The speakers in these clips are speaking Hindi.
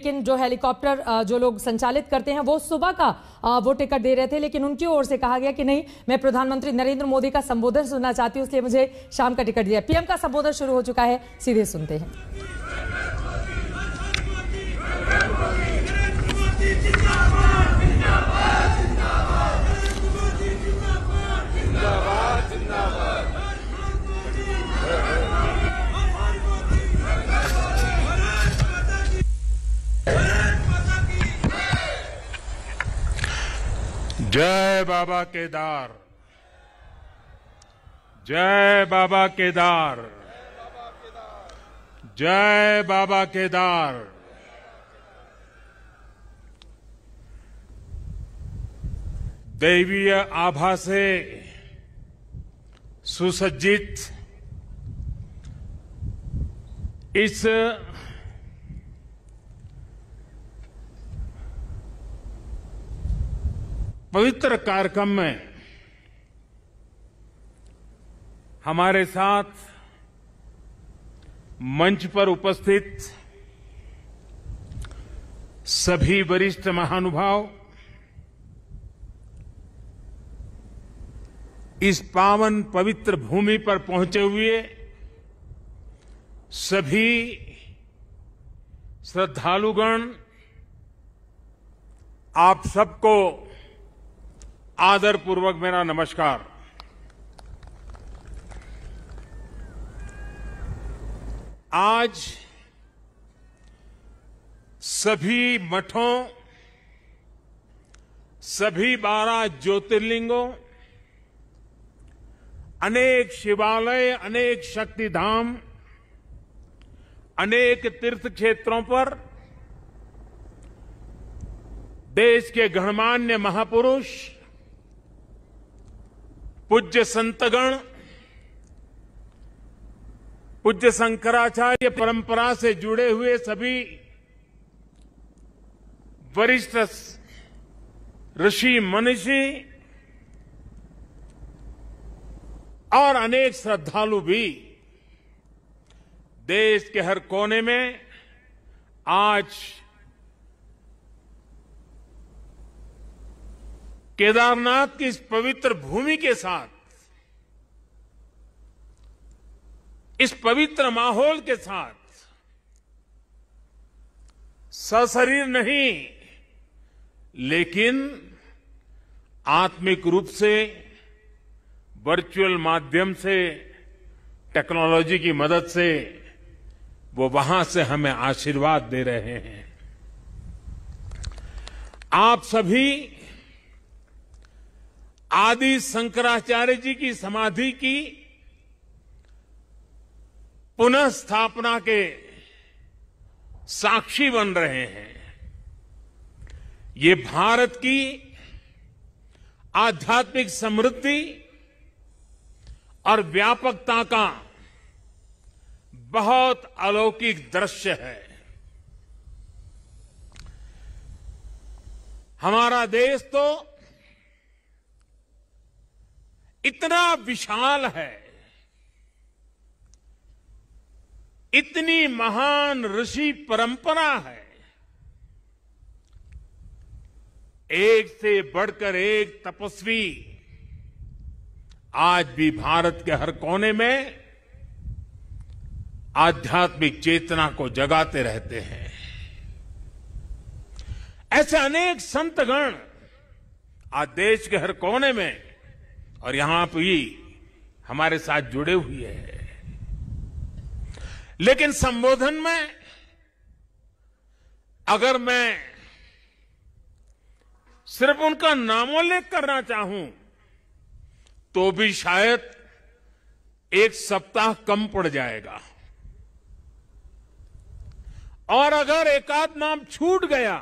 लेकिन जो हेलीकॉप्टर जो लोग संचालित करते हैं वो सुबह का वो टिकट दे रहे थे, लेकिन उनकी ओर से कहा गया कि नहीं, मैं प्रधानमंत्री नरेंद्र मोदी का संबोधन सुनना चाहती हूं, इसलिए मुझे शाम का टिकट दिया। पीएम का संबोधन शुरू हो चुका है, सीधे सुनते हैं। जय बाबा केदार, जय बाबा केदार, जय बाबा केदार। दैवीय आभा से सुसज्जित इस पवित्र कार्यक्रम में हमारे साथ मंच पर उपस्थित सभी वरिष्ठ महानुभाव, इस पावन पवित्र भूमि पर पहुंचे हुए सभी श्रद्धालुगण, आप सबको आदरपूर्वक मेरा नमस्कार। आज सभी मठों, सभी 12 ज्योतिर्लिंगों, अनेक शिवालय, अनेक शक्तिधाम, अनेक तीर्थ क्षेत्रों पर देश के गणमान्य महापुरुष, पूज्य संतगण, पूज्य शंकराचार्य परंपरा से जुड़े हुए सभी वरिष्ठ ऋषि मनीषी और अनेक श्रद्धालु भी देश के हर कोने में आज केदारनाथ की इस पवित्र भूमि के साथ, इस पवित्र माहौल के साथ सशरीर नहीं लेकिन आत्मिक रूप से वर्चुअल माध्यम से, टेक्नोलॉजी की मदद से वो वहां से हमें आशीर्वाद दे रहे हैं। आप सभी आदि शंकराचार्य जी की समाधि की पुनः स्थापना के साक्षी बन रहे हैं। ये भारत की आध्यात्मिक समृद्धि और व्यापकता का बहुत अलौकिक दृश्य है। हमारा देश तो इतना विशाल है, इतनी महान ऋषि परंपरा है, एक से बढ़कर एक तपस्वी आज भी भारत के हर कोने में आध्यात्मिक चेतना को जगाते रहते हैं। ऐसे अनेक संतगण आज देश के हर कोने में और यहां भी हमारे साथ जुड़े हुए हैं। लेकिन संबोधन में अगर मैं सिर्फ उनका नामोल्लेख करना चाहूं तो भी शायद एक सप्ताह कम पड़ जाएगा, और अगर एकाध नाम छूट गया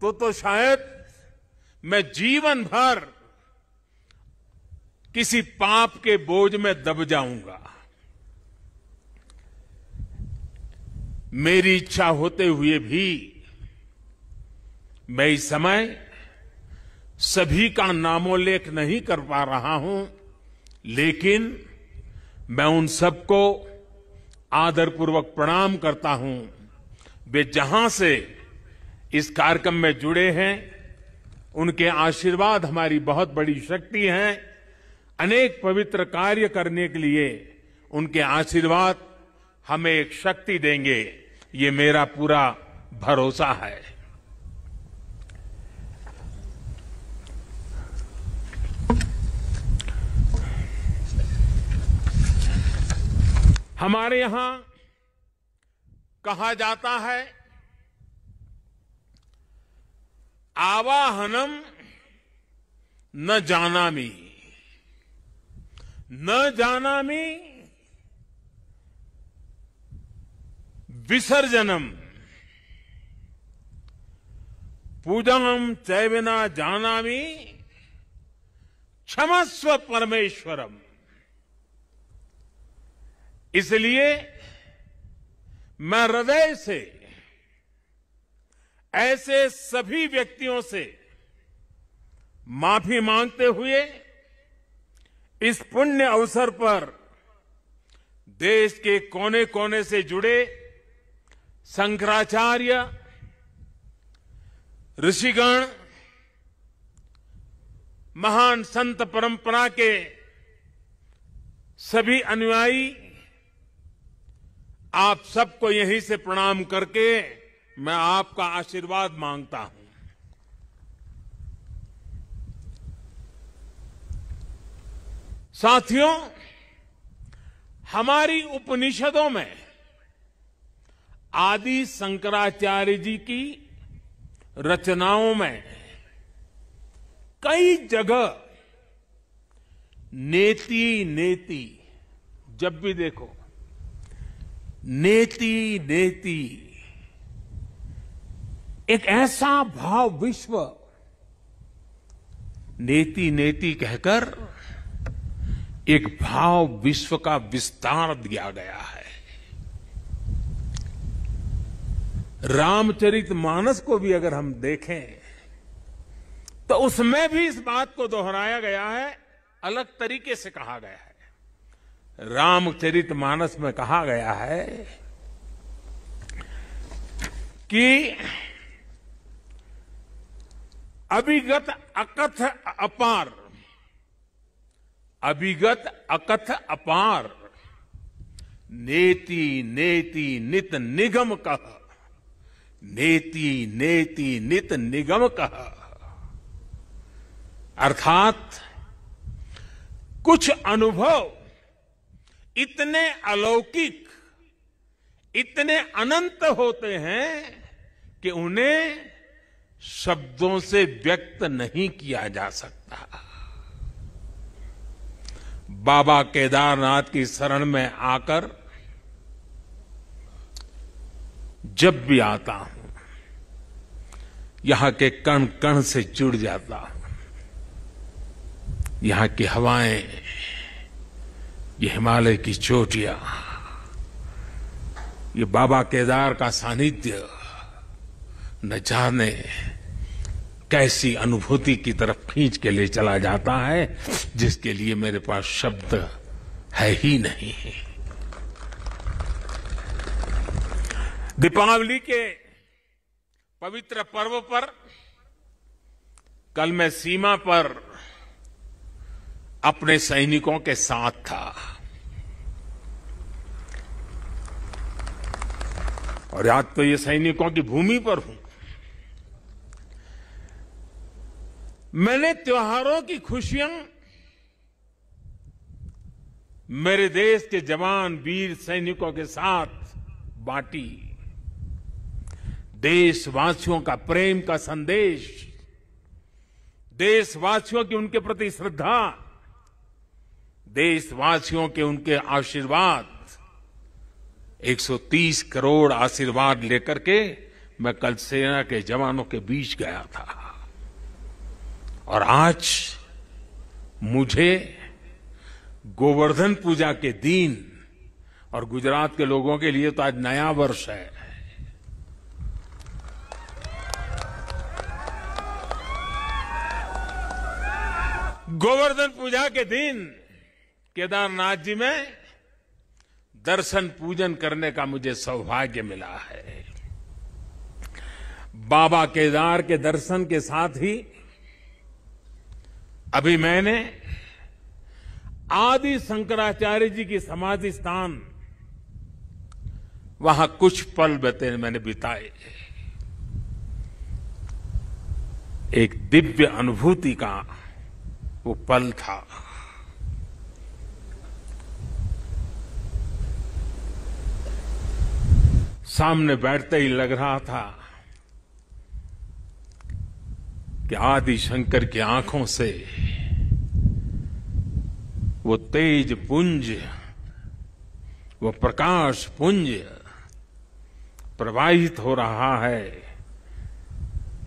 तो शायद मैं जीवन भर किसी पाप के बोझ में दब जाऊंगा। मेरी इच्छा होते हुए भी मैं इस समय सभी का नामोल्लेख नहीं कर पा रहा हूं, लेकिन मैं उन सबको आदरपूर्वक प्रणाम करता हूं, वे जहां से इस कार्यक्रम में जुड़े हैं, उनके आशीर्वाद हमारी बहुत बड़ी शक्ति है। अनेक पवित्र कार्य करने के लिए उनके आशीर्वाद हमें एक शक्ति देंगे, ये मेरा पूरा भरोसा है। हमारे यहां कहा जाता है, आवाहनम न जानामि, न जानामि विसर्जनम, पूजनम चैव न जानामि क्षमस्व परमेश्वरम। इसलिए मैं हृदय से ऐसे सभी व्यक्तियों से माफी मांगते हुए इस पुण्य अवसर पर देश के कोने कोने से जुड़े शंकराचार्य, ऋषिगण, महान संत परंपरा के सभी अनुयायी, आप सबको यहीं से प्रणाम करके मैं आपका आशीर्वाद मांगता हूं। साथियों, हमारी उपनिषदों में आदि शंकराचार्य जी की रचनाओं में कई जगह नेति नेति, जब भी देखो नेति नेति, एक ऐसा भाव विश्व, नेति नेति कहकर एक भाव विश्व का विस्तार दिया गया है। रामचरितमानस को भी अगर हम देखें तो उसमें भी इस बात को दोहराया गया है, अलग तरीके से कहा गया है। रामचरितमानस में कहा गया है कि अभिगत अकथ अपार, अभिगत अकथ अपार, नेति नेति नित निगम कह, नेति नेति नित निगम कह। अर्थात कुछ अनुभव इतने अलौकिक, इतने अनंत होते हैं कि उन्हें शब्दों से व्यक्त नहीं किया जा सकता। बाबा केदारनाथ की शरण में आकर जब भी आता हूं, यहां के कण कण से जुड़ जाता हूं। यहां की हवाएं, ये हिमालय की चोटियां, ये बाबा केदार का सानिध्य न जाने कैसी अनुभूति की तरफ खींच के ले चला जाता है, जिसके लिए मेरे पास शब्द है ही नहीं। दीपावली के पवित्र पर्व पर कल मैं सीमा पर अपने सैनिकों के साथ था और आज तो ये सैनिकों की भूमि पर हूं। मैंने त्योहारों की खुशियां मेरे देश के जवान वीर सैनिकों के साथ बांटी। देशवासियों का प्रेम का संदेश, देशवासियों की उनके प्रति श्रद्धा, देशवासियों के उनके आशीर्वाद, 130 करोड़ आशीर्वाद लेकर के मैं कल सेना के जवानों के बीच गया था। और आज मुझे गोवर्धन पूजा के दिन, और गुजरात के लोगों के लिए तो आज नया वर्ष है, गोवर्धन पूजा के दिन केदारनाथ जी में दर्शन पूजन करने का मुझे सौभाग्य मिला है। बाबा केदार के दर्शन के साथ ही अभी मैंने आदि शंकराचार्य जी की समाधि स्थान वहां कुछ पल मैंने बिताए। एक दिव्य अनुभूति का वो पल था। सामने बैठते ही लग रहा था कि आदि शंकर की आंखों से वो तेज पुंज, वो प्रकाश पुंज प्रवाहित हो रहा है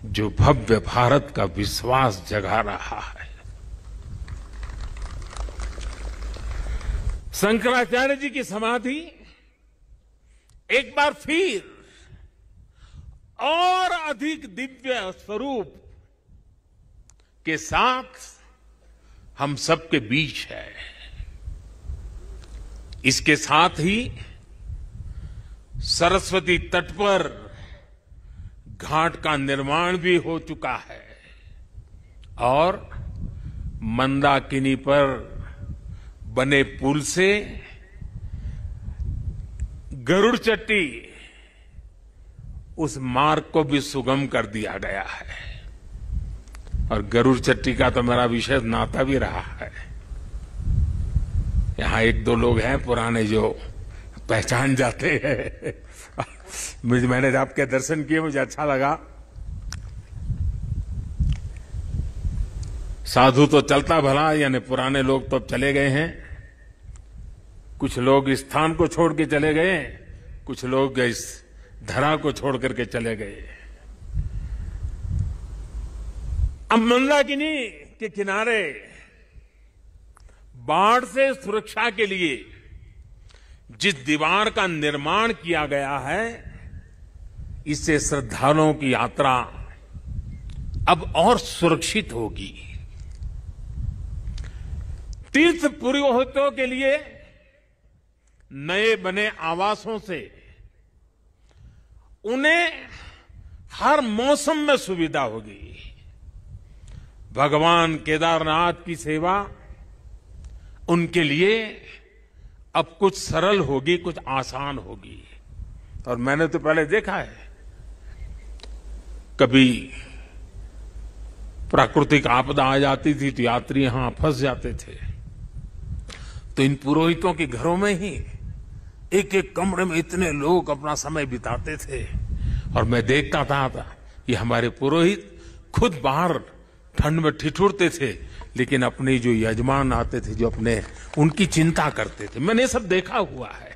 जो भव्य भारत का विश्वास जगा रहा है। शंकराचार्य जी की समाधि एक बार फिर और अधिक दिव्य स्वरूप के साथ हम सबके बीच है। इसके साथ ही सरस्वती तट पर घाट का निर्माण भी हो चुका है और मंदाकिनी पर बने पुल से गरुड़ चट्टी उस मार्ग को भी सुगम कर दिया गया है। और गरुड़ चट्टी का तो मेरा विशेष नाता भी रहा है। यहां एक दो लोग हैं पुराने जो पहचान जाते हैं। मैंने आपके दर्शन किए, मुझे अच्छा लगा। साधु तो चलता भला, यानी पुराने लोग तो चले गए हैं। कुछ लोग इस स्थान को छोड़ के चले गए, कुछ लोग इस धरा को छोड़ करके चले गए। अब मंदाकिनी के किनारे बाढ़ से सुरक्षा के लिए जिस दीवार का निर्माण किया गया है, इससे श्रद्धालुओं की यात्रा अब और सुरक्षित होगी। तीर्थ पुरोहितों के लिए नए बने आवासों से उन्हें हर मौसम में सुविधा होगी। भगवान केदारनाथ की सेवा उनके लिए अब कुछ सरल होगी, कुछ आसान होगी। और मैंने तो पहले देखा है, कभी प्राकृतिक आपदा आ जाती थी तो यात्री यहां फंस जाते थे, तो इन पुरोहितों के घरों में ही एक एक कमरे में इतने लोग अपना समय बिताते थे। और मैं देखता था कि हमारे पुरोहित खुद बाहर ठंड में ठिठुरते थे, लेकिन अपने जो यजमान आते थे, जो अपने उनकी चिंता करते थे। मैंने सब देखा हुआ है,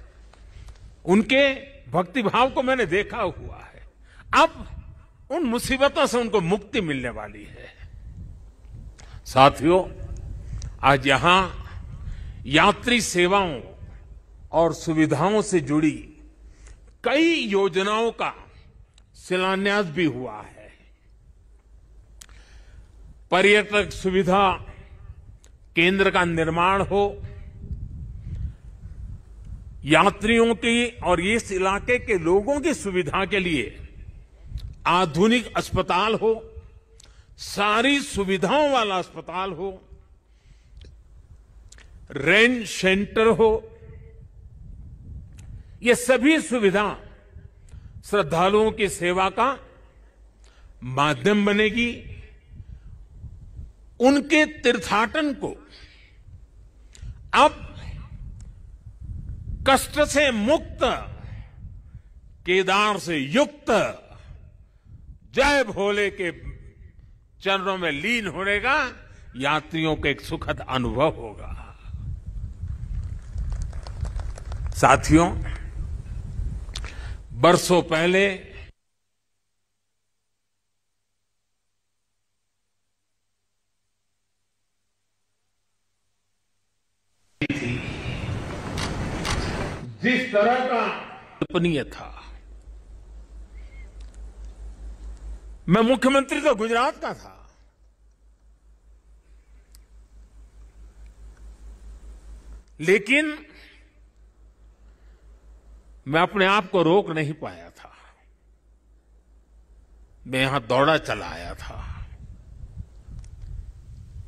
उनके भक्ति भाव को मैंने देखा हुआ है। अब उन मुसीबतों से उनको मुक्ति मिलने वाली है। साथियों, आज यहां यात्री सेवाओं और सुविधाओं से जुड़ी कई योजनाओं का शिलान्यास भी हुआ है। पर्यटक सुविधा केंद्र का निर्माण हो, यात्रियों की और इस इलाके के लोगों की सुविधा के लिए आधुनिक अस्पताल हो, सारी सुविधाओं वाला अस्पताल हो, रेंज सेंटर हो, ये सभी सुविधा श्रद्धालुओं की सेवा का माध्यम बनेगी। उनके तीर्थाटन को अब कष्ट से मुक्त, केदार से युक्त, जय भोले के चरणों में लीन होने का यात्रियों को एक सुखद अनुभव होगा। साथियों, बरसों पहले जिस तरह का कल्पनीय था, मैं मुख्यमंत्री तो गुजरात का था, लेकिन मैं अपने आप को रोक नहीं पाया था। मैं यहां दौड़ा चला आया था।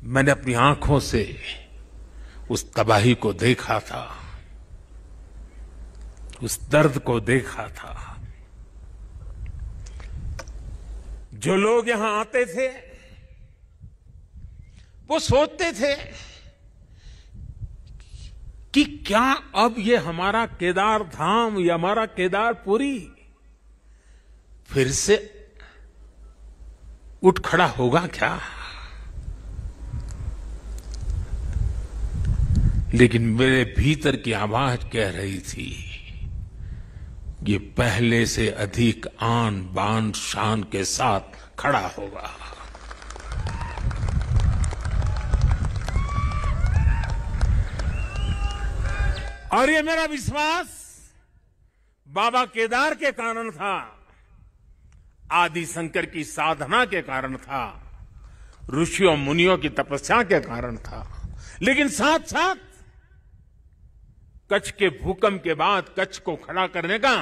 मैंने अपनी आंखों से उस तबाही को देखा था, उस दर्द को देखा था। जो लोग यहां आते थे वो सोचते थे कि क्या अब ये हमारा केदार धाम या हमारा केदारपुरी फिर से उठ खड़ा होगा क्या? लेकिन मेरे भीतर की आवाज कह रही थी, ये पहले से अधिक आन बान शान के साथ खड़ा होगा। और ये मेरा विश्वास बाबा केदार के कारण था, आदि शंकर की साधना के कारण था, ऋषियों मुनियों की तपस्या के कारण था। लेकिन साथ साथ कच्छ के भूकंप के बाद कच्छ को खड़ा करने का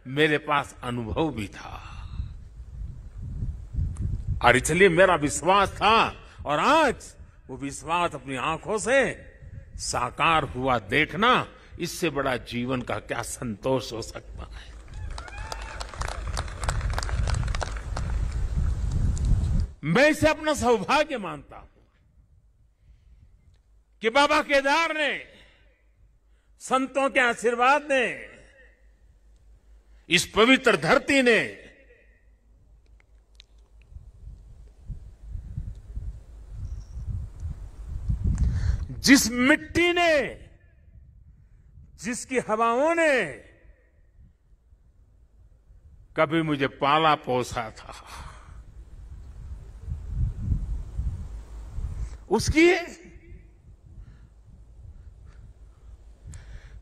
मेरे पास अनुभव भी था, और इसलिए मेरा विश्वास था। और आज वो विश्वास अपनी आंखों से साकार हुआ देखना, इससे बड़ा जीवन का क्या संतोष हो सकता है। मैं इसे अपना सौभाग्य मानता हूं कि बाबा केदार ने, संतों के आशीर्वाद ने, इस पवित्र धरती ने जिस मिट्टी ने, जिसकी हवाओं ने कभी मुझे पाला पोसा था, उसकी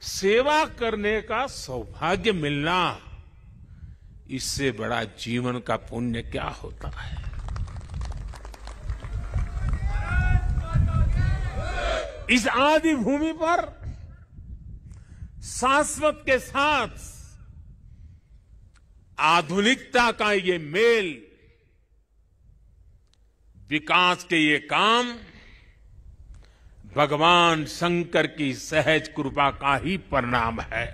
सेवा करने का सौभाग्य मिलना, इससे बड़ा जीवन का पुण्य क्या होता है। इस आदि भूमि पर शाश्वत के साथ आधुनिकता का ये मेल, विकास के ये काम भगवान शंकर की सहज कृपा का ही परिणाम है।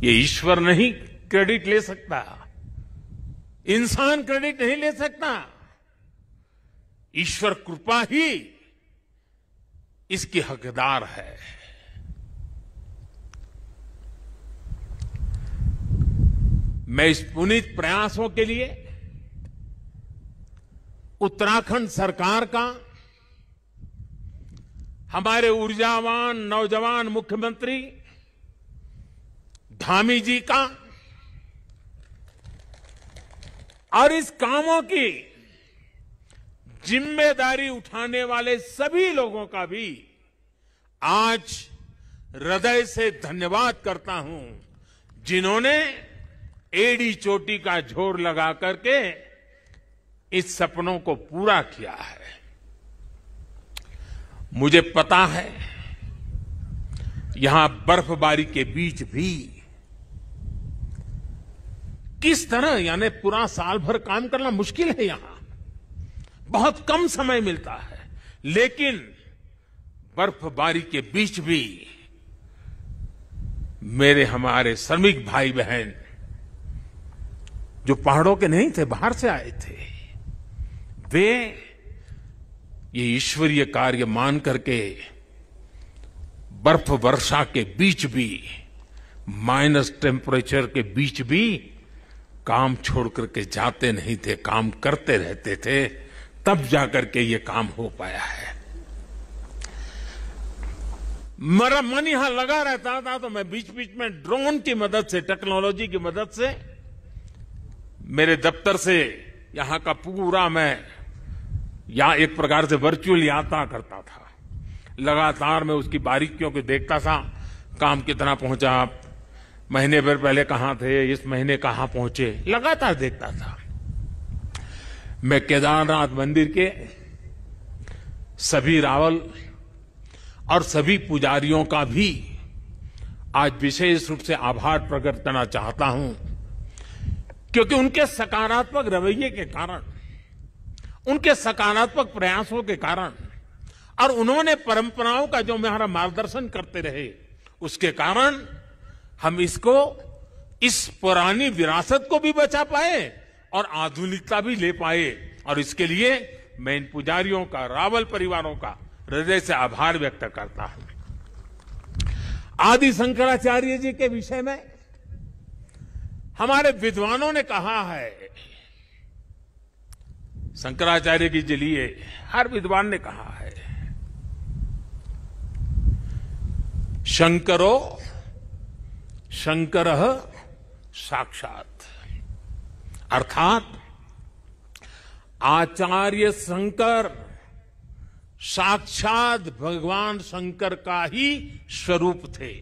ये ईश्वर नहीं क्रेडिट ले सकता, इंसान क्रेडिट नहीं ले सकता, ईश्वर कृपा ही इसकी हकदार है। मैं इस पुनीत प्रयासों के लिए उत्तराखंड सरकार का, हमारे ऊर्जावान नौजवान मुख्यमंत्री धामी जी का, और इस कामों की जिम्मेदारी उठाने वाले सभी लोगों का भी आज हृदय से धन्यवाद करता हूं, जिन्होंने एड़ी चोटी का जोर लगा करके इस सपनों को पूरा किया है। मुझे पता है यहां बर्फबारी के बीच भी किस तरह, यानी पूरा साल भर काम करना मुश्किल है, यहां बहुत कम समय मिलता है, लेकिन बर्फबारी के बीच भी मेरे हमारे श्रमिक भाई बहन जो पहाड़ों के नहीं थे, बाहर से आए थे, वे ये ईश्वरीय कार्य मान करके बर्फ वर्षा के बीच भी, माइनस टेम्परेचर के बीच भी काम छोड़ करके जाते नहीं थे, काम करते रहते थे, तब जाकर के ये काम हो पाया है। मेरा मन यहां लगा रहता था, तो मैं बीच बीच में ड्रोन की मदद से, टेक्नोलॉजी की मदद से, मेरे दफ्तर से यहां का पूरा मैं या एक प्रकार से वर्चुअल यात्रा करता था। लगातार मैं उसकी बारीकियों को देखता था, काम कितना पहुंचा, महीने भर पहले कहां थे, इस महीने कहां पहुंचे, लगातार देखता था। मैं केदारनाथ मंदिर के सभी रावल और सभी पुजारियों का भी आज विशेष रूप से आभार प्रकट करना चाहता हूं क्योंकि उनके सकारात्मक रवैये के कारण, उनके सकारात्मक प्रयासों के कारण और उन्होंने परंपराओं का जो हमारा मार्गदर्शन करते रहे, उसके कारण हम इस पुरानी विरासत को भी बचा पाए और आधुनिकता भी ले पाए। और इसके लिए मैं इन पुजारियों का, रावल परिवारों का हृदय से आभार व्यक्त करता हूं। आदि शंकराचार्य जी के विषय में हमारे विद्वानों ने कहा है, शंकराचार्य जी के लिए हर विद्वान ने कहा है, शंकरो शंकरः साक्षात, अर्थात आचार्य शंकर साक्षात भगवान शंकर का ही स्वरूप थे।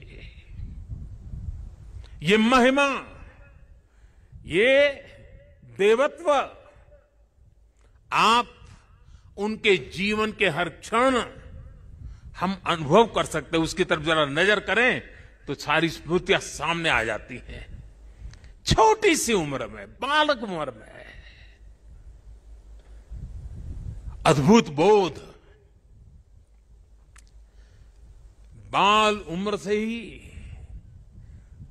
ये महिमा, ये देवत्व आप उनके जीवन के हर क्षण हम अनुभव कर सकते हैं। उसकी तरफ जरा नजर करें तो सारी स्मृतियां सामने आ जाती हैं। छोटी सी उम्र में, बालक उम्र में अद्भुत बोध, बाल उम्र से ही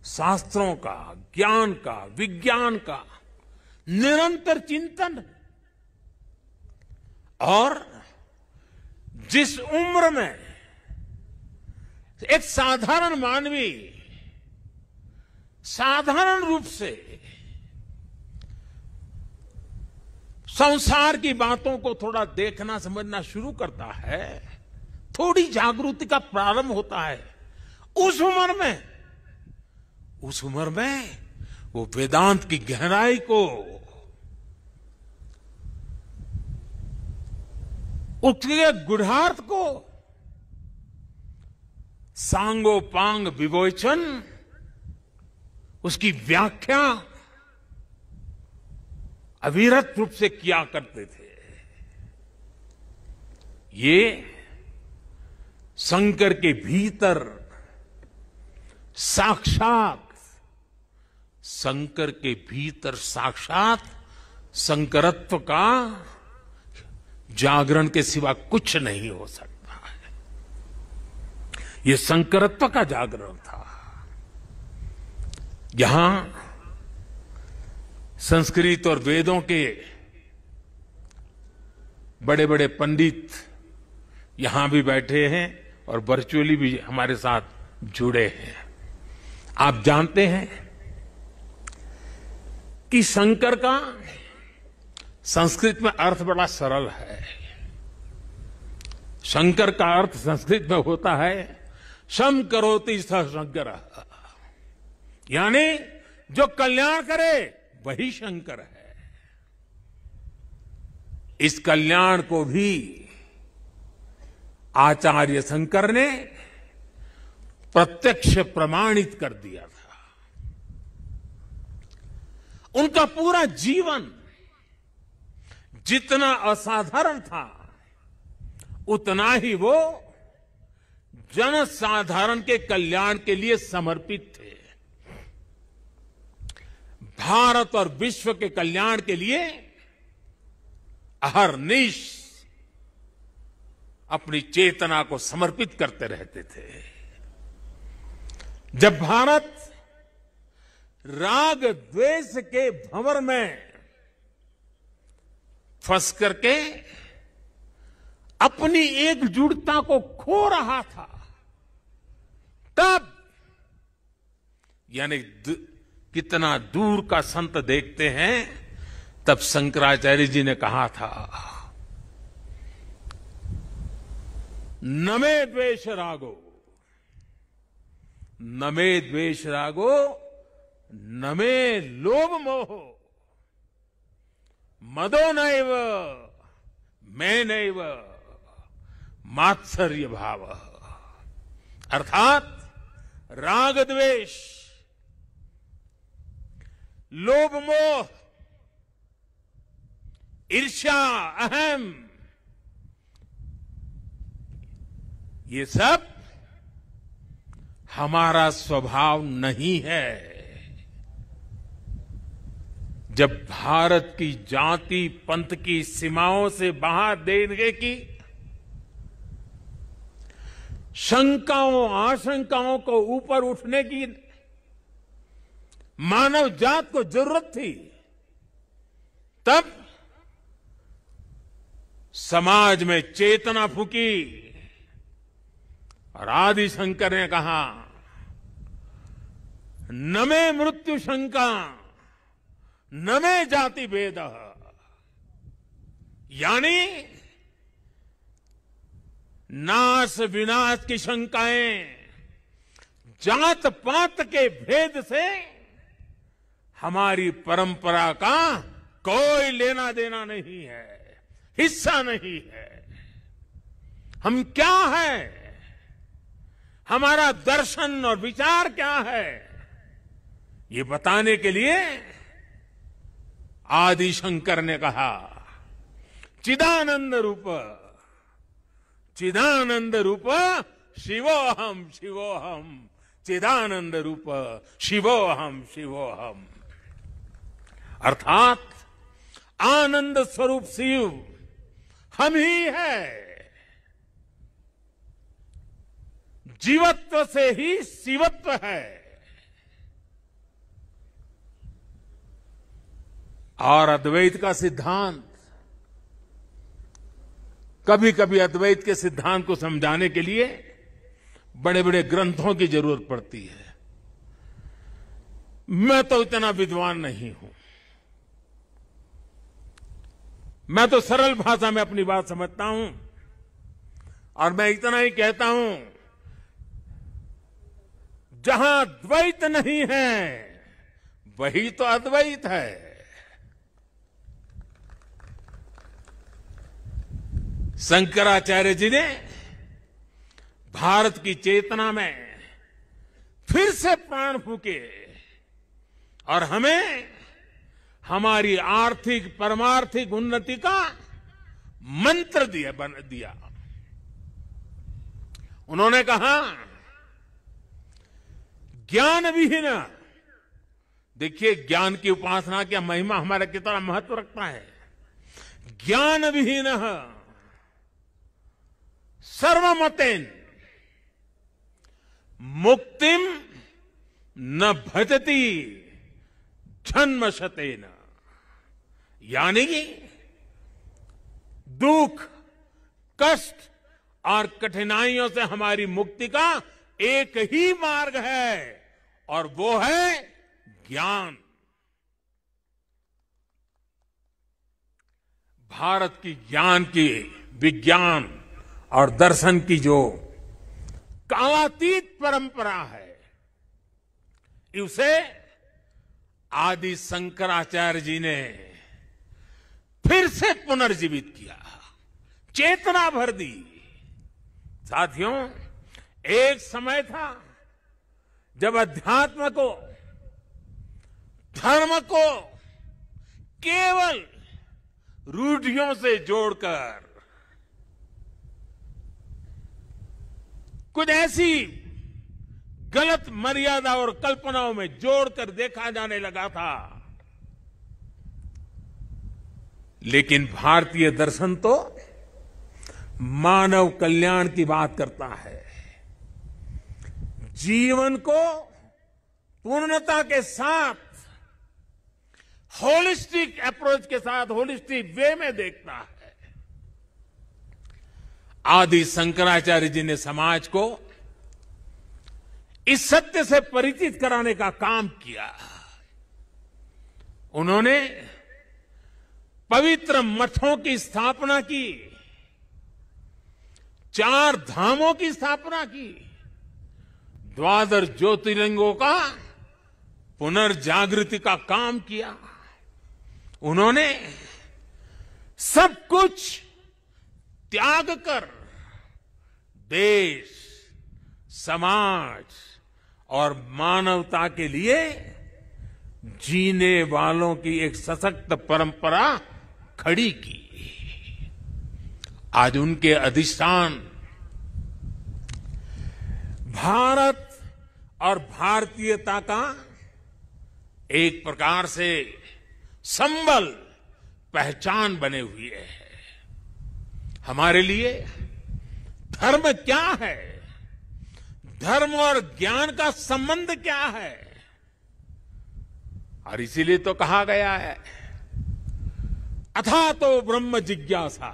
शास्त्रों का, ज्ञान का, विज्ञान का निरंतर चिंतन, और जिस उम्र में एक साधारण मानवी साधारण रूप से संसार की बातों को थोड़ा देखना समझना शुरू करता है, थोड़ी जागृति का प्रारंभ होता है, उस उम्र में वो वेदांत की गहराई को, उसके गुढ़ार्थ को सांगोपांग विवेचन, उसकी व्याख्या अविरत रूप से किया करते थे। ये शंकर के भीतर साक्षात शंकरत्व का जागरण के सिवा कुछ नहीं हो सकता है। ये शंकरत्व का जागरण था। यहां संस्कृत और वेदों के बड़े बड़े पंडित यहां भी बैठे हैं और वर्चुअली भी हमारे साथ जुड़े हैं। आप जानते हैं कि शंकर का संस्कृत में अर्थ बड़ा सरल है। शंकर का अर्थ संस्कृत में होता है शम करोति स शंकर, यानी जो कल्याण करे वही शंकर है। इस कल्याण को भी आचार्य शंकर ने प्रत्यक्ष प्रमाणित कर दिया था। उनका पूरा जीवन जितना असाधारण था, उतना ही वो जनसाधारण के कल्याण के लिए समर्पित थे। भारत और विश्व के कल्याण के लिए अहरनिश अपनी चेतना को समर्पित करते रहते थे। जब भारत राग द्वेष के भंवर में फंस करके अपनी एकजुटता को खो रहा था, तब यानी कितना दूर का संत देखते हैं, तब शंकराचार्य जी ने कहा था, न मे द्वेष रागो, न मे द्वेष रागो, न मे लोभ मोह, मदो नैव मैं नैव मात्सर्य भाव। अर्थात राग द्वेष, लोभ मोह, ईर्ष्या, अहम, ये सब हमारा स्वभाव नहीं है। जब भारत की जाति पंथ की सीमाओं से बाहर देने की शंकाओं आशंकाओं को ऊपर उठने की मानव जात को जरूरत थी, तब समाज में चेतना फूकी और आदि शंकर ने कहा, न मे मृत्यु शंका न मे जाति भेद, यानी नाश विनाश की शंकाएं जात पात के भेद से हमारी परंपरा का कोई लेना देना नहीं है, हिस्सा नहीं है। हम क्या है, हमारा दर्शन और विचार क्या है, ये बताने के लिए आदि शंकर ने कहा, चिदानंद रूप शिवोहम शिवोहम, चिदानंद रूप शिवोहम शिवोहम। अर्थात आनंद स्वरूप शिव हम ही है, जीवत्व से ही शिवत्व है। और अद्वैत का सिद्धांत, कभी कभी अद्वैत के सिद्धांत को समझाने के लिए बड़े बड़े ग्रंथों की जरूरत पड़ती है। मैं तो इतना विद्वान नहीं हूं, मैं तो सरल भाषा में अपनी बात समझता हूं और मैं इतना ही कहता हूं, जहां द्वैत नहीं है वही तो अद्वैत है। शंकराचार्य जी ने भारत की चेतना में फिर से प्राण फूके और हमें हमारी आर्थिक परमार्थिक उन्नति का मंत्र दिया। उन्होंने कहा, ज्ञान विहीन, देखिए ज्ञान की उपासना की महिमा हमारा कितना महत्व रखता है। ज्ञान विहीन सर्वमतेन मुक्तिम न भजति जन्मशतेन, यानी दुख कष्ट और कठिनाइयों से हमारी मुक्ति का एक ही मार्ग है और वो है ज्ञान। भारत की ज्ञान की, विज्ञान और दर्शन की जो कालातीत परंपरा है, उसे आदि शंकराचार्य जी ने फिर से पुनर्जीवित किया, चेतना भर दी। साथियों, एक समय था जब अध्यात्म को, धर्म को केवल रूढ़ियों से जोड़कर, कुछ ऐसी गलत मर्यादा और कल्पनाओं में जोड़कर देखा जाने लगा था। लेकिन भारतीय दर्शन तो मानव कल्याण की बात करता है, जीवन को पूर्णता के साथ, होलिस्टिक अप्रोच के साथ, होलिस्टिक वे में देखता है। आदि शंकराचार्य जी ने समाज को इस सत्य से परिचित कराने का काम किया। उन्होंने पवित्र मठों की स्थापना की, 4 धामों की स्थापना की, 12 ज्योतिर्लिंगों का पुनर्जागृति का काम किया। उन्होंने सब कुछ त्याग कर देश, समाज और मानवता के लिए जीने वालों की एक सशक्त परंपरा खड़ी की। आज उनके अधिष्ठान भारत और भारतीयता का एक प्रकार से संबल, पहचान बने हुए हैं। हमारे लिए धर्म क्या है, धर्म और ज्ञान का संबंध क्या है, और इसीलिए तो कहा गया है अथा तो ब्रह्म जिज्ञासा,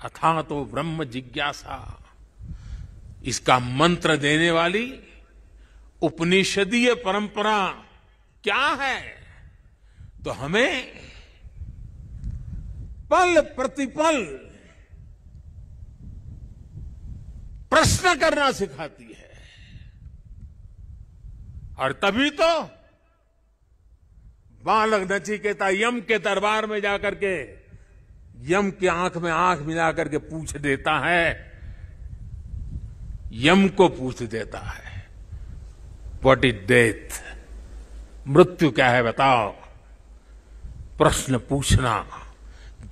अथा तो ब्रह्म जिज्ञासा। इसका मंत्र देने वाली उपनिषदीय परंपरा क्या है? तो हमें पल प्रतिपल प्रश्न करना सिखाती है। और तभी तो बालक नचिकेता यम के दरबार में जाकर के यम की आंख में आंख मिलाकर के पूछ देता है, यम को पूछ देता है, व्हाट इज डेथ? मृत्यु क्या है बताओ? प्रश्न पूछना,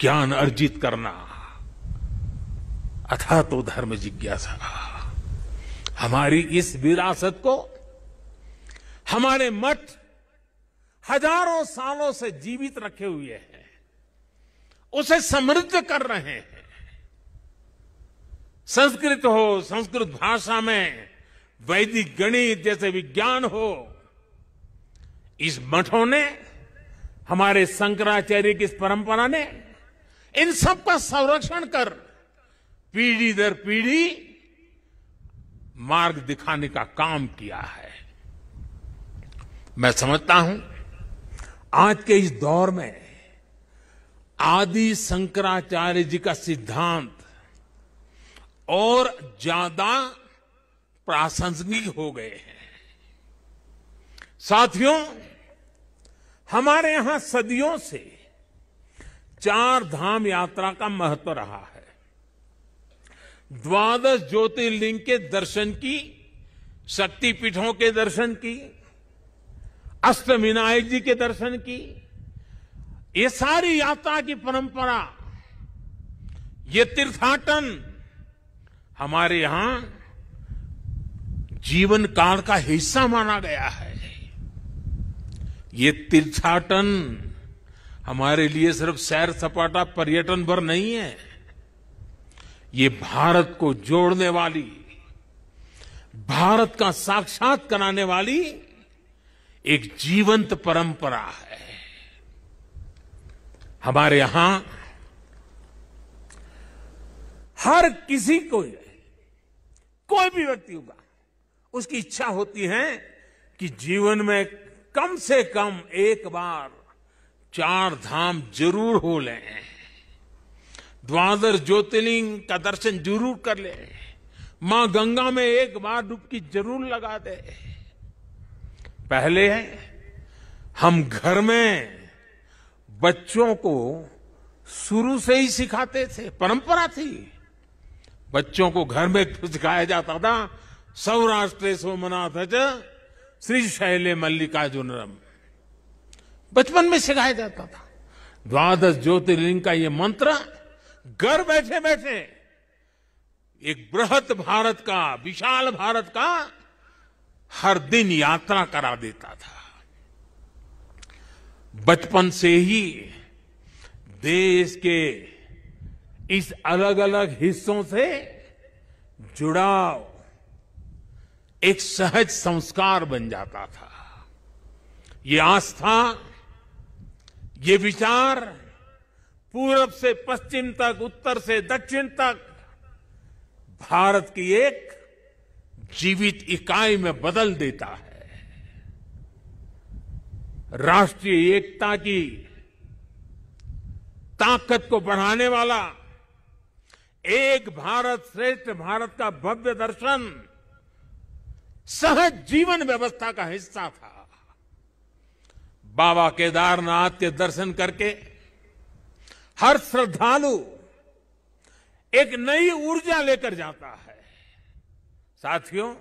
ज्ञान अर्जित करना, अथा तो धर्म जिज्ञासा। हमारी इस विरासत को हमारे मठ हजारों सालों से जीवित रखे हुए हैं, उसे समृद्ध कर रहे हैं। संस्कृत हो, संस्कृत भाषा में वैदिक गणित जैसे विज्ञान हो, इस मठों ने, हमारे शंकराचार्य की इस परंपरा ने इन सब का संरक्षण कर पीढ़ी दर पीढ़ी मार्ग दिखाने का काम किया है। मैं समझता हूं आज के इस दौर में आदि शंकराचार्य जी का सिद्धांत और ज्यादा प्रासंगिक हो गए हैं। साथियों, हमारे यहां सदियों से 4 धाम यात्रा का महत्व रहा है। 12 ज्योतिर्लिंग के दर्शन की, शक्तिपीठों के दर्शन की, अष्टविनायक जी के दर्शन की, ये सारी यात्रा की परंपरा, ये तीर्थाटन हमारे यहां जीवन काल का हिस्सा माना गया है। ये तीर्थाटन हमारे लिए सिर्फ सैर सपाटा पर्यटन भर नहीं है, ये भारत को जोड़ने वाली, भारत का साक्षात कराने वाली एक जीवंत परंपरा है। हमारे यहां हर किसी को, कोई भी व्यक्ति होगा, उसकी इच्छा होती है कि जीवन में कम से कम एक बार 4 धाम जरूर हो लें, 12 ज्योतिर्लिंग का दर्शन जरूर कर ले, मां गंगा में एक बार डुबकी जरूर लगा दे। पहले हम घर में बच्चों को शुरू से ही सिखाते थे, परंपरा थी। बच्चों को घर में सिखाया जाता था, सौराष्ट्रे सोमनाथ श्रीशैले मल्लिकार्जुनम, बचपन में सिखाया जाता था। 12 ज्योतिर्लिंग का ये मंत्र घर बैठे बैठे एक बृहत भारत का, विशाल भारत का हर दिन यात्रा करा देता था। बचपन से ही देश के इस अलग अलग हिस्सों से जुड़ाव एक सहज संस्कार बन जाता था। ये आस्था, ये विचार पूरब से पश्चिम तक, उत्तर से दक्षिण तक भारत की एक जीवित इकाई में बदल देता है। राष्ट्रीय एकता की ताकत को बढ़ाने वाला एक भारत श्रेष्ठ भारत का भव्य दर्शन सहज जीवन व्यवस्था का हिस्सा था। बाबा केदारनाथ के दर्शन करके हर श्रद्धालु एक नई ऊर्जा लेकर जाता है। साथियों,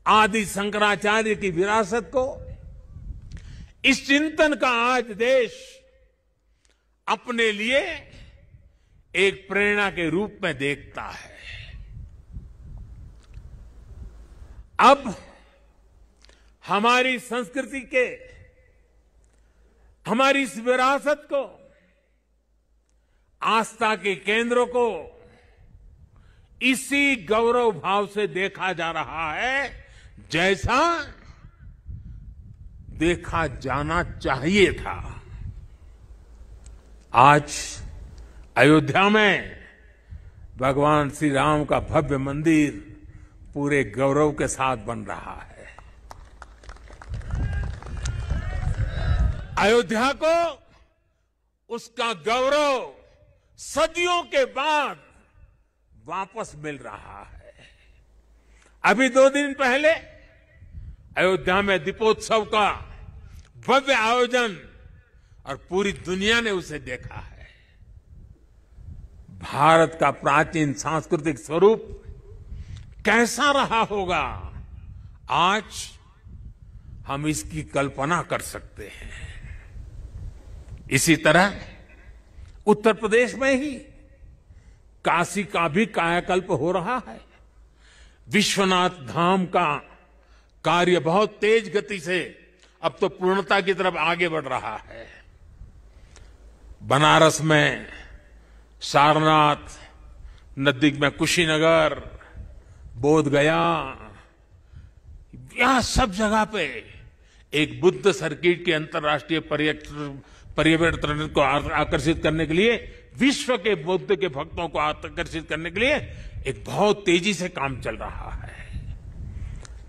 आदि शंकराचार्य की विरासत को, इस चिंतन का आज देश अपने लिए एक प्रेरणा के रूप में देखता है। अब हमारी संस्कृति के हमारी इस विरासत को, आस्था के केंद्रों को इसी गौरव भाव से देखा जा रहा है जैसा देखा जाना चाहिए था। आज अयोध्या में भगवान श्री राम का भव्य मंदिर पूरे गौरव के साथ बन रहा है। अयोध्या को उसका गौरव सदियों के बाद वापस मिल रहा है। अभी 2 दिन पहले अयोध्या में दीपोत्सव का भव्य आयोजन और पूरी दुनिया ने उसे देखा है। भारत का प्राचीन सांस्कृतिक स्वरूप कैसा रहा होगा, आज हम इसकी कल्पना कर सकते हैं। इसी तरह उत्तर प्रदेश में ही काशी का भी कायाकल्प हो रहा है। विश्वनाथ धाम का कार्य बहुत तेज गति से अब तो पूर्णता की तरफ आगे बढ़ रहा है। बनारस में सारनाथ, नजदीक में कुशीनगर, बोध गया, यहां सब जगह पे एक बुद्ध सर्किट के अंतर्राष्ट्रीय पर्यटन को आकर्षित करने के लिए, विश्व के बुद्ध के भक्तों को आकर्षित करने के लिए एक बहुत तेजी से काम चल रहा है।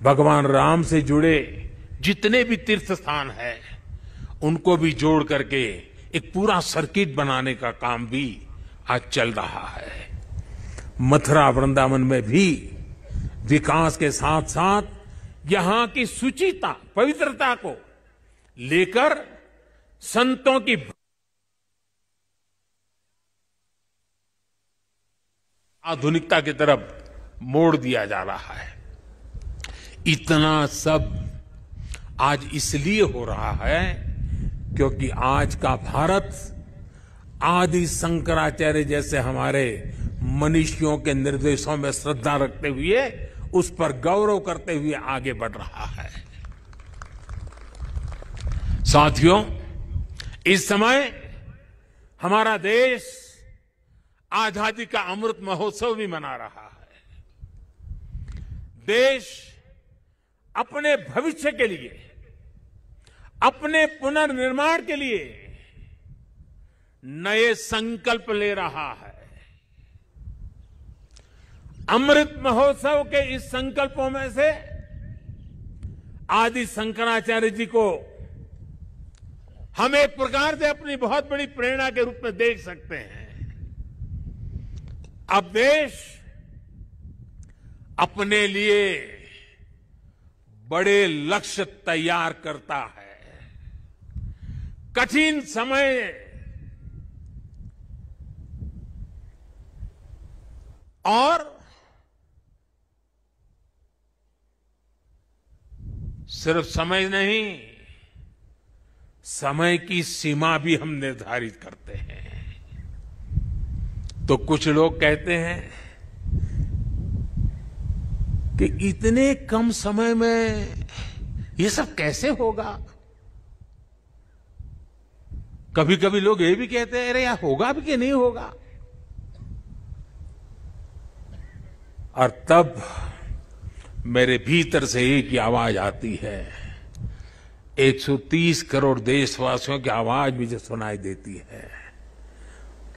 भगवान राम से जुड़े जितने भी तीर्थ स्थान हैं, उनको भी जोड़ करके एक पूरा सर्किट बनाने का काम भी आज चल रहा है। मथुरा वृंदावन में भी विकास के साथ साथ यहां की शुचिता, पवित्रता को लेकर संतों की आधुनिकता की तरफ मोड़ दिया जा रहा है। इतना सब आज इसलिए हो रहा है क्योंकि आज का भारत आदि शंकराचार्य जैसे हमारे मनीषियों के निर्देशों में श्रद्धा रखते हुए, उस पर गौरव करते हुए आगे बढ़ रहा है। साथियों, इस समय हमारा देश आजादी का अमृत महोत्सव भी मना रहा है। देश अपने भविष्य के लिए, अपने पुनर्निर्माण के लिए नए संकल्प ले रहा है। अमृत महोत्सव के इस संकल्पों में से आदि शंकराचार्य जी को हम एक प्रकार से अपनी बहुत बड़ी प्रेरणा के रूप में देख सकते हैं। अब देश अपने लिए बड़े लक्ष्य तैयार करता है। कठिन समय और सिर्फ समय नहीं, समय की सीमा भी हम निर्धारित करते हैं। तो कुछ लोग कहते हैं कि इतने कम समय में ये सब कैसे होगा। कभी कभी लोग ये भी कहते हैं, अरे यार होगा भी कि नहीं होगा। और तब मेरे भीतर से एक ही आवाज आती है, 130 करोड़ देशवासियों की आवाज मुझे सुनाई देती है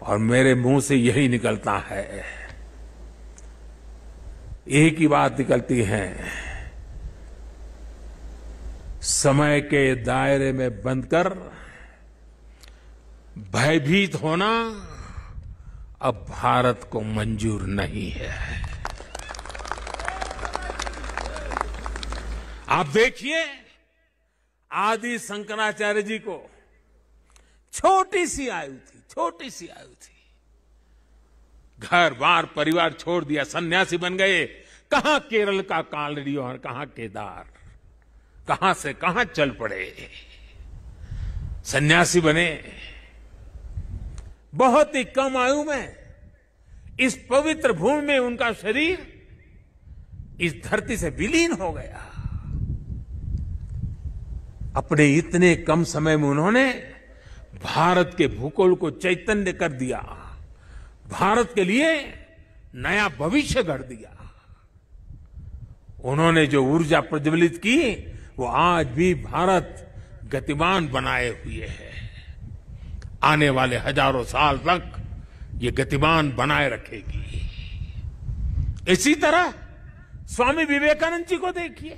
और मेरे मुंह से यही निकलता है, एक ही बात निकलती है, समय के दायरे में बंधकर भयभीत होना अब भारत को मंजूर नहीं है। आप देखिए, आदि शंकराचार्य जी को छोटी सी आयु थी, घर बार परिवार छोड़ दिया, सन्यासी बन गए। कहां केरल का कालड़ी और कहां केदार, कहां से कहां चल पड़े, सन्यासी बने। बहुत ही कम आयु में इस पवित्र भूमि में उनका शरीर इस धरती से विलीन हो गया। अपने इतने कम समय में उन्होंने भारत के भूगोल को चैतन्य कर दिया, भारत के लिए नया भविष्य गढ़ दिया। उन्होंने जो ऊर्जा प्रज्वलित की वो आज भी भारत गतिमान बनाए हुए है, आने वाले हजारों साल तक ये गतिमान बनाए रखेगी। इसी तरह स्वामी विवेकानंद जी को देखिए,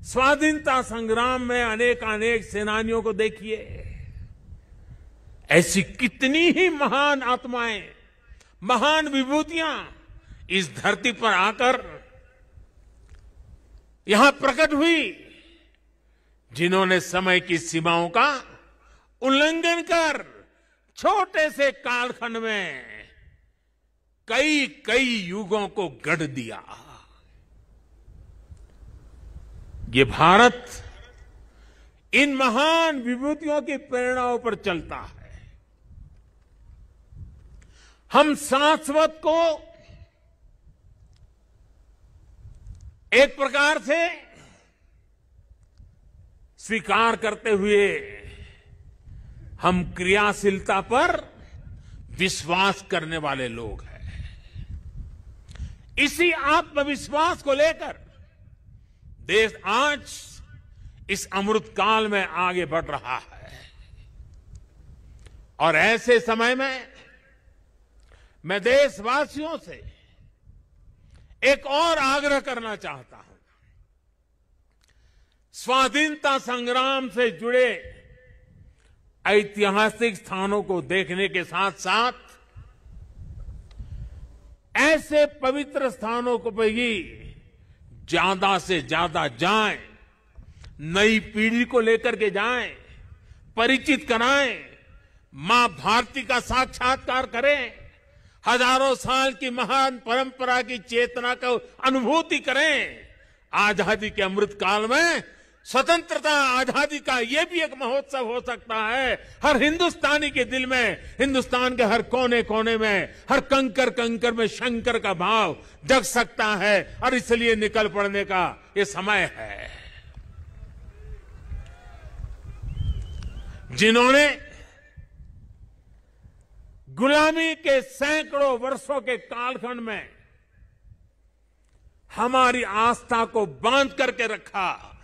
स्वाधीनता संग्राम में अनेक सेनानियों को देखिए, ऐसी कितनी ही महान आत्माएं, महान विभूतियां इस धरती पर आकर यहां प्रकट हुई, जिन्होंने समय की सीमाओं का उल्लंघन कर छोटे से कालखंड में कई युगों को गढ़ दिया। ये भारत इन महान विभूतियों की प्रेरणाओं पर चलता है। हम शाश्वत को एक प्रकार से स्वीकार करते हुए हम क्रियाशीलता पर विश्वास करने वाले लोग हैं। इसी आत्मविश्वास को लेकर देश आज इस अमृत काल में आगे बढ़ रहा है। और ऐसे समय में मैं देशवासियों से एक और आग्रह करना चाहता हूं। स्वाधीनता संग्राम से जुड़े ऐतिहासिक स्थानों को देखने के साथ साथ ऐसे पवित्र स्थानों को भी ज्यादा से ज्यादा जाएं, नई पीढ़ी को लेकर के जाएं, परिचित कराएं, मां भारती का साक्षात्कार करें, हजारों साल की महान परंपरा की चेतना को अनुभूति करें। आजादी के अमृत काल में स्वतंत्रता आजादी का यह भी एक महोत्सव हो सकता है। हर हिंदुस्तानी के दिल में, हिंदुस्तान के हर कोने कोने में, हर कंकर कंकर में शंकर का भाव जग सकता है। और इसलिए निकल पड़ने का ये समय है। जिन्होंने गुलामी के सैकड़ों वर्षों के कालखंड में हमारी आस्था को बांध करके रखा,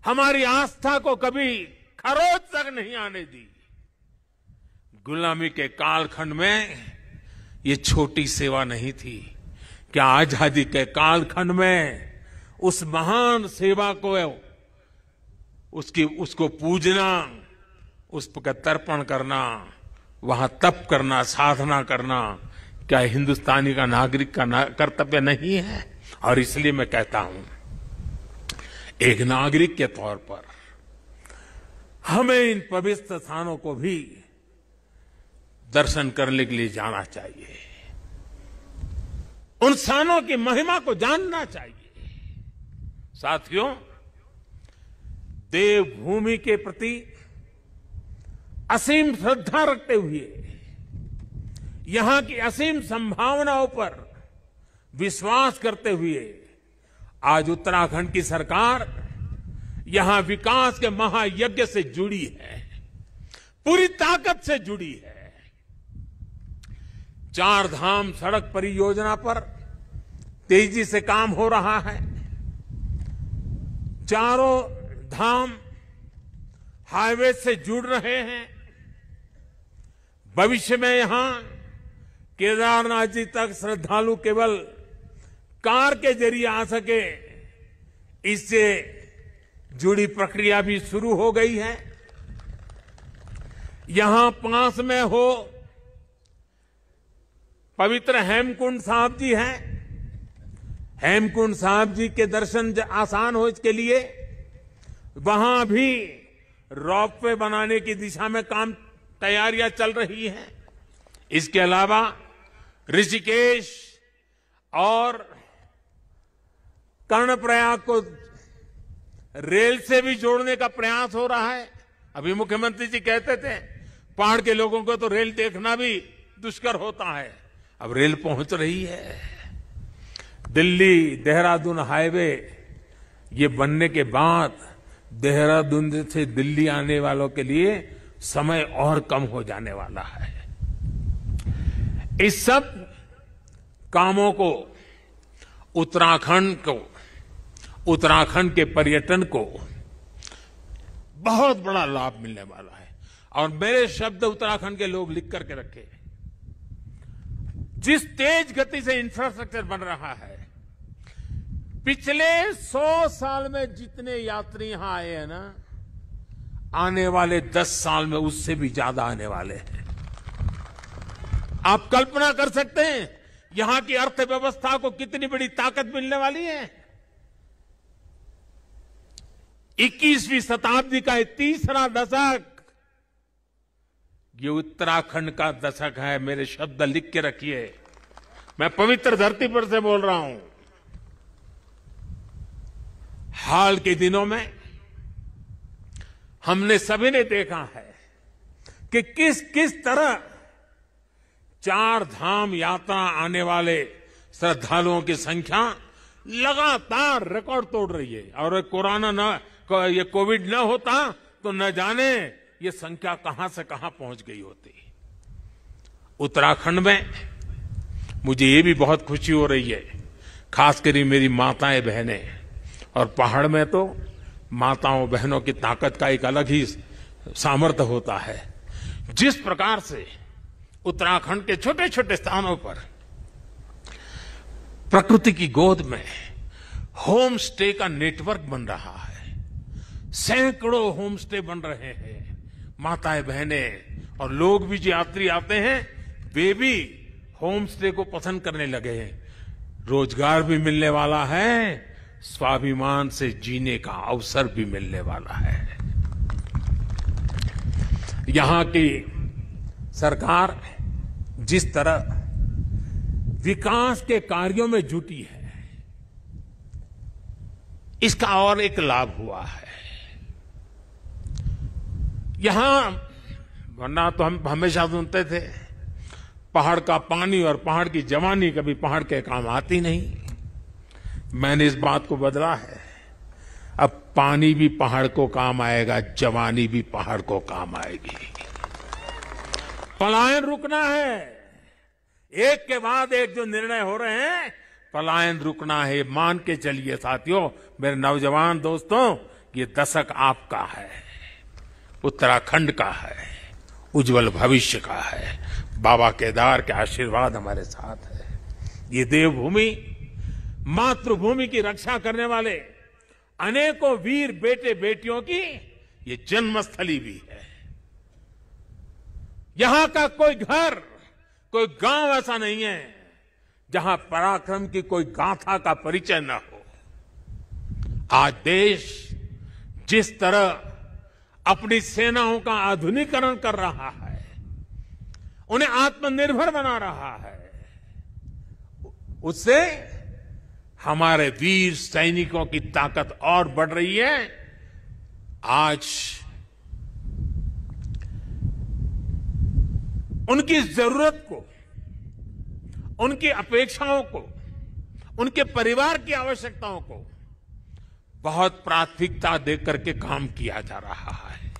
हमारी आस्था को कभी खरोच तक नहीं आने दी। गुलामी के कालखंड में ये छोटी सेवा नहीं थी। क्या आजादी के कालखंड में उस महान सेवा को उसको पूजना, उस पर तर्पण करना, वहां तप करना, साधना करना, क्या हिंदुस्तानी का नागरिक का कर्तव्य नहीं है? और इसलिए मैं कहता हूं, एक नागरिक के तौर पर हमें इन पवित्र स्थानों को भी दर्शन करने के लिए जाना चाहिए, उन स्थानों की महिमा को जानना चाहिए। साथियों, देवभूमि के प्रति असीम श्रद्धा रखते हुए, यहां की असीम संभावनाओं पर विश्वास करते हुए आज उत्तराखंड की सरकार यहां विकास के महायज्ञ से जुड़ी है, पूरी ताकत से जुड़ी है। 4 धाम सड़क परियोजना पर तेजी से काम हो रहा है। चारों धाम हाईवे से जुड़ रहे हैं। भविष्य में यहां केदारनाथ जी तक श्रद्धालु केवल कार के जरिए आ सके, इससे जुड़ी प्रक्रिया भी शुरू हो गई है। यहां पास में हो पवित्र हेमकुंड साहब जी हैं। हेमकुंड साहब जी के दर्शन आसान हो इसके लिए वहां भी रोपवे बनाने की दिशा में तैयारियां चल रही हैं। इसके अलावा ऋषिकेश और कर्णप्रयाग को रेल से भी जोड़ने का प्रयास हो रहा है। अभी मुख्यमंत्री जी कहते थे पहाड़ के लोगों को तो रेल देखना भी दुष्कर होता है, अब रेल पहुंच रही है। दिल्ली देहरादून हाईवे ये बनने के बाद देहरादून से दिल्ली आने वालों के लिए समय और कम हो जाने वाला है। इस सब कामों को उत्तराखंड के पर्यटन को बहुत बड़ा लाभ मिलने वाला है। और मेरे शब्द उत्तराखंड के लोग लिख करके रखे, जिस तेज गति से इंफ्रास्ट्रक्चर बन रहा है, पिछले 100 साल में जितने यात्री यहां आए हैं ना, आने वाले 10 साल में उससे भी ज्यादा आने वाले हैं। आप कल्पना कर सकते हैं यहां की अर्थव्यवस्था को कितनी बड़ी ताकत मिलने वाली है। 21वीं शताब्दी का तीसरा दशक ये उत्तराखंड का दशक है। मेरे शब्द लिख के रखिए, मैं पवित्र धरती पर से बोल रहा हूं। हाल के दिनों में हमने सभी ने देखा है कि किस किस तरह 4 धाम यात्रा आने वाले श्रद्धालुओं की संख्या लगातार रिकॉर्ड तोड़ रही है। और ये कोविड न होता तो न जाने ये संख्या कहां से कहां पहुंच गई होती। उत्तराखंड में मुझे ये भी बहुत खुशी हो रही है, खासकर मेरी माताएं बहनें, और पहाड़ में तो माताओं बहनों की ताकत का एक अलग ही सामर्थ्य होता है। जिस प्रकार से उत्तराखंड के छोटे छोटे स्थानों पर प्रकृति की गोद में होम स्टे का नेटवर्क बन रहा है, सैकड़ों होम स्टे बन रहे हैं। माताएं बहनें और लोग भी जो यात्री आते हैं वे भी होम स्टे को पसंद करने लगे हैं। रोजगार भी मिलने वाला है, स्वाभिमान से जीने का अवसर भी मिलने वाला है। यहां की सरकार जिस तरह विकास के कार्यों में जुटी है, इसका और एक लाभ हुआ है। यहां वरना तो हम हमेशा सुनते थे पहाड़ का पानी और पहाड़ की जवानी कभी पहाड़ के काम आती नहीं। मैंने इस बात को बदला है, अब पानी भी पहाड़ को काम आएगा, जवानी भी पहाड़ को काम आएगी। पलायन रुकना है, एक के बाद एक जो निर्णय हो रहे हैं, पलायन रुकना है। मान के चलिए साथियों, मेरे नौजवान दोस्तों, ये दशक आपका है, उत्तराखंड का है, उज्जवल भविष्य का है। बाबा केदार के आशीर्वाद हमारे साथ है। ये देवभूमि, मातृभूमि की रक्षा करने वाले अनेकों वीर बेटे बेटियों की ये जन्मस्थली भी है। यहां का कोई घर, कोई गांव ऐसा नहीं है जहां पराक्रम की कोई गाथा का परिचय न हो। आज देश जिस तरह अपनी सेनाओं का आधुनिकीकरण कर रहा है, उन्हें आत्मनिर्भर बना रहा है, उससे हमारे वीर सैनिकों की ताकत और बढ़ रही है। आज उनकी जरूरत को, उनकी अपेक्षाओं को, उनके परिवार की आवश्यकताओं को बहुत प्राथमिकता देकर के काम किया जा रहा है।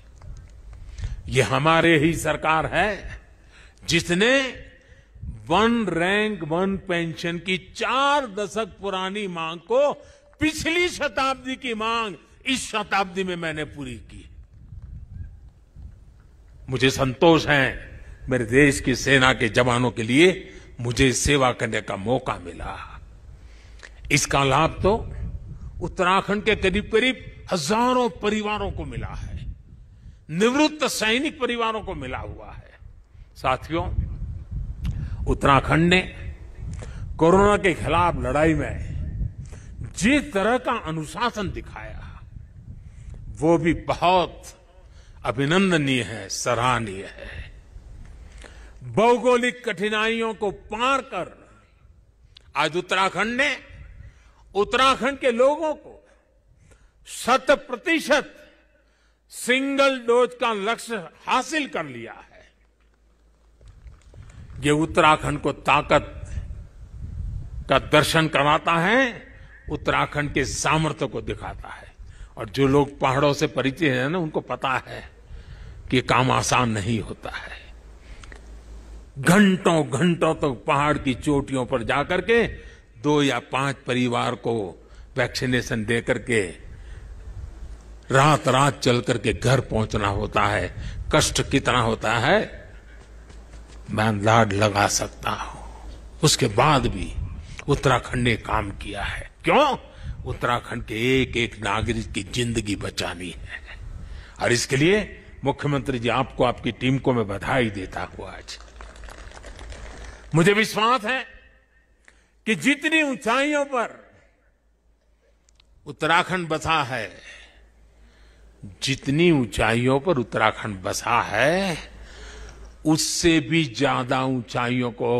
ये हमारे ही सरकार है जिसने 1 रैंक 1 पेंशन की 4 दशक पुरानी मांग को पिछली शताब्दी की मांग इस शताब्दी में मैंने पूरी की। मुझे संतोष है, मेरे देश की सेना के जवानों के लिए मुझे सेवा करने का मौका मिला। इसका लाभ तो उत्तराखंड के करीब करीब हजारों परिवारों को मिला है, निवृत्त सैनिक परिवारों को मिला हुआ है। साथियों, उत्तराखंड ने कोरोना के खिलाफ लड़ाई में जिस तरह का अनुशासन दिखाया, वो भी बहुत अभिनंदनीय है, सराहनीय है। भौगोलिक कठिनाइयों को पार कर आज उत्तराखंड ने उत्तराखंड के लोगों को 100% सिंगल डोज का लक्ष्य हासिल कर लिया है। ये उत्तराखंड को ताकत का दर्शन कराता है, उत्तराखंड के सामर्थ्य को दिखाता है। और जो लोग पहाड़ों से परिचित हैं ना, उनको पता है कि काम आसान नहीं होता है। घंटों घंटों तक पहाड़ की चोटियों पर जाकर के 2 या 5 परिवार को वैक्सीनेशन दे करके रात रात चल करके घर पहुंचना होता है। कष्ट कितना होता है मैं अंदाज लगा सकता हूं। उसके बाद भी उत्तराखंड ने काम किया है। क्यों? उत्तराखंड के एक एक नागरिक की जिंदगी बचानी है। और इसके लिए मुख्यमंत्री जी, आपको, आपकी टीम को मैं बधाई देता हूं। आज मुझे विश्वास है कि जितनी ऊंचाइयों पर उत्तराखंड बसा है, जितनी ऊंचाइयों पर उत्तराखंड बसा है, उससे भी ज्यादा ऊंचाइयों को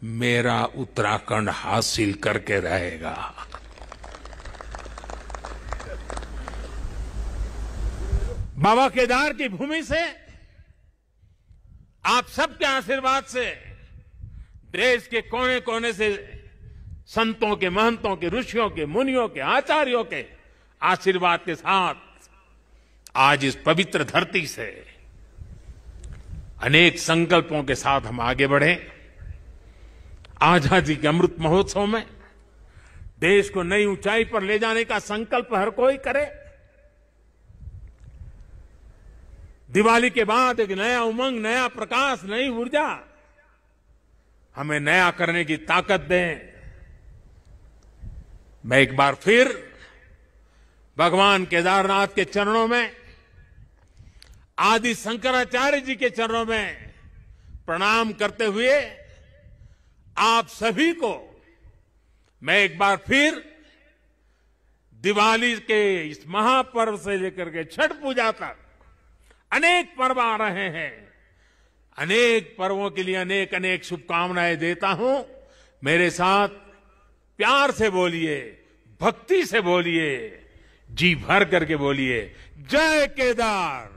मेरा उत्तराखंड हासिल करके रहेगा। बाबा केदार की भूमि से, आप सबके आशीर्वाद से, देश के कोने कोने से संतों के, महंतों के, ऋषियों के, मुनियों के, आचार्यों के आशीर्वाद के साथ आज इस पवित्र धरती से अनेक संकल्पों के साथ हम आगे बढ़े। आजादी के अमृत महोत्सव में देश को नई ऊंचाई पर ले जाने का संकल्प हर कोई करे। दिवाली के बाद एक नया उमंग, नया प्रकाश, नई ऊर्जा हमें नया करने की ताकत दें। मैं एक बार फिर भगवान केदारनाथ के चरणों में, आदि शंकराचार्य जी के चरणों में प्रणाम करते हुए आप सभी को मैं एक बार फिर दिवाली के इस महापर्व से लेकर के छठ पूजा तक अनेक पर्व आ रहे हैं, अनेक पर्वों के लिए अनेक अनेक शुभकामनाएं देता हूं। मेरे साथ प्यार से बोलिए, भक्ति से बोलिए, जी भर करके बोलिए, जय केदार,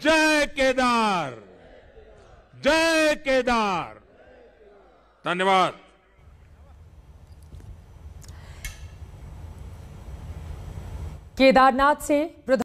जय केदार, जय केदार। धन्यवाद। केदारनाथ से